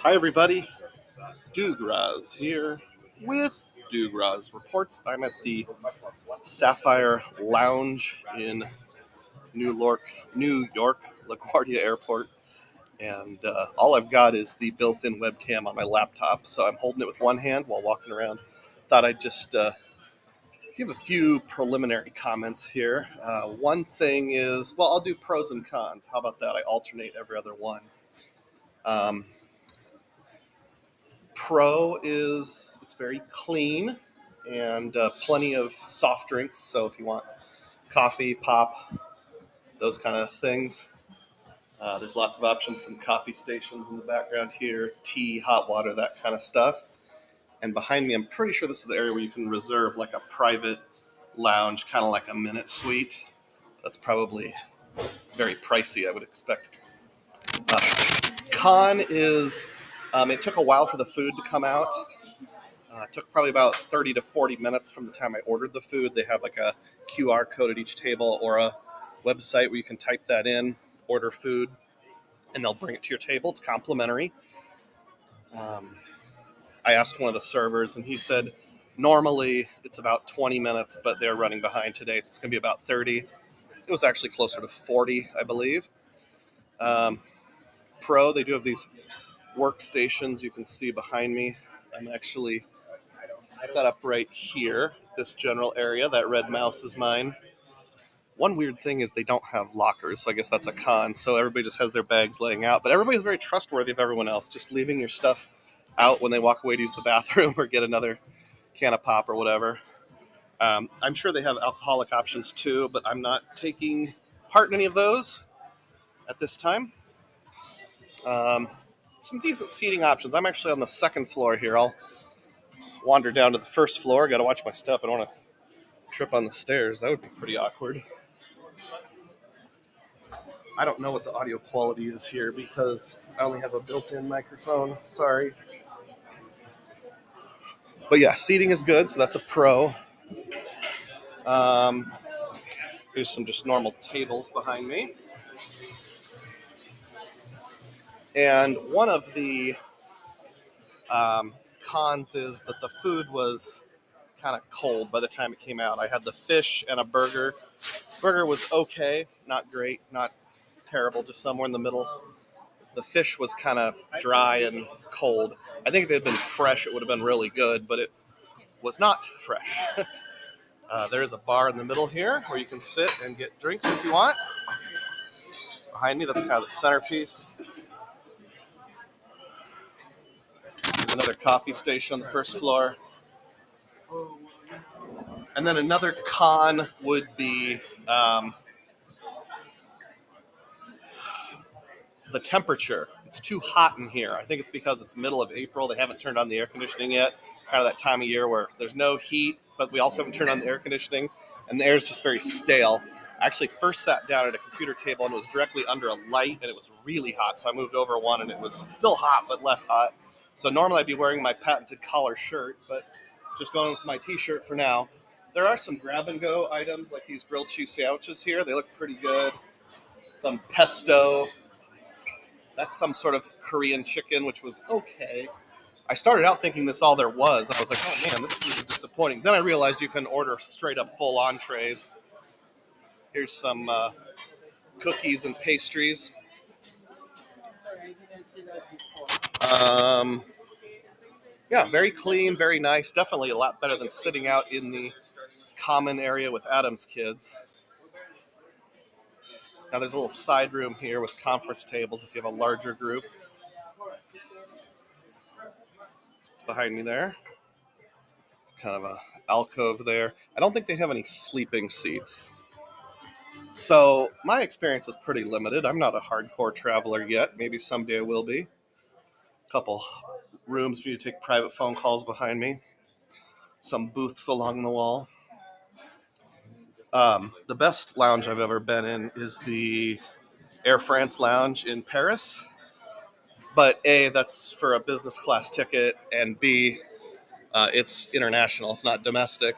Hi everybody, DUGROZ here with DUGROZ Reports. I'm at the Sapphire Lounge in New York, LaGuardia Airport, and all I've got is the built-in webcam on my laptop, so I'm holding it with one hand while walking around. Thought I'd just give a few preliminary comments here. One thing is, well, I'll do pros and cons. How about that? I alternate every other one. Pro is it's very clean and plenty of soft drinks. So if you want coffee, pop, those kind of things, there's lots of options. Some coffee stations in the background here, tea, hot water, that kind of stuff. And behind me, I'm pretty sure this is the area where you can reserve like a private lounge, kind of like a minute suite. That's probably very pricey, I would expect. Con is it took a while for the food to come out. It took probably about 30 to 40 minutes from the time I ordered the food. They have like a QR code at each table or a website where you can type that in, order food, and they'll bring it to your table. It's complimentary. I asked one of the servers, and he said normally it's about 20 minutes, but they're running behind today, so it's going to be about 30. It was actually closer to 40, I believe. Pro, they do have these workstations you can see behind me. I'm actually set up right here, this general area. That red mouse is mine. One weird thing is they don't have lockers, so I guess that's a con. So everybody just has their bags laying out, but everybody's very trustworthy of everyone else, just leaving your stuff out when they walk away to use the bathroom or get another can of pop or whatever. I'm sure they have alcoholic options too, but I'm not taking part in any of those at this time. Some decent seating options. I'm actually on the second floor here. I'll wander down to the first floor. Got to watch my step. I don't want to trip on the stairs. That would be pretty awkward. I don't know what the audio quality is here because I only have a built-in microphone. Sorry. But yeah, seating is good, so that's a pro. Here's some just normal tables behind me. And one of the cons is that the food was kind of cold by the time it came out. I had the fish and a burger. Burger was okay, not great, not terrible, just somewhere in the middle. The fish was kind of dry and cold. I think if it had been fresh, it would have been really good, but it was not fresh. There is a bar in the middle here where you can sit and get drinks if you want. Behind me, that's kind of the centerpiece. There's another coffee station on the first floor. And then another con would be the temperature. It's too hot in here. I think it's because it's middle of April. They haven't turned on the air conditioning yet. Kind of that time of year where there's no heat, but we also haven't turned on the air conditioning, and the air is just very stale. I actually first sat down at a computer table and it was directly under a light, and it was really hot. So I moved over one, and it was still hot, but less hot. So normally I'd be wearing my patented collar shirt, but just going with my T-shirt for now. There are some grab-and-go items like these grilled cheese sandwiches here. They look pretty good. Some pesto. That's some sort of Korean chicken, which was okay. I started out thinking this all there was. I was like, oh man, this is disappointing. Then I realized you can order straight up full entrees. Here's some cookies and pastries. Yeah, very clean, very nice. Definitely a lot better than sitting out in the common area with Adam's kids. Now there's a little side room here with conference tables if you have a larger group. It's behind me there. It's kind of a alcove there. I don't think they have any sleeping seats. So my experience is pretty limited. I'm not a hardcore traveler yet. Maybe someday I will be. A couple rooms for you to take private phone calls behind me. Some booths along the wall. The best lounge I've ever been in is the Air France lounge in Paris. But A, that's for a business class ticket, and B, it's international. It's not domestic.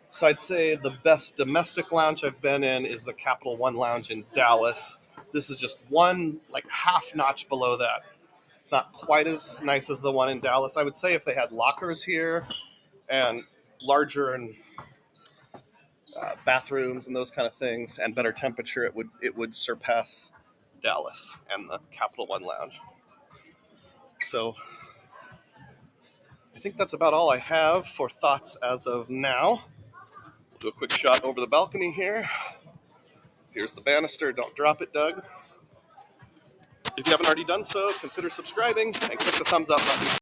So I'd say the best domestic lounge I've been in is the Capital One Lounge in Dallas. This is just one, like half notch below that. It's not quite as nice as the one in Dallas. I would say if they had lockers here and larger and bathrooms and those kind of things and better temperature, it would surpass Dallas and the Capital One Lounge. So I think that's about all I have for thoughts as of now. We'll do a quick shot over the balcony here. Here's the banister. Don't drop it, Doug. If you haven't already done so, consider subscribing and click the thumbs up button.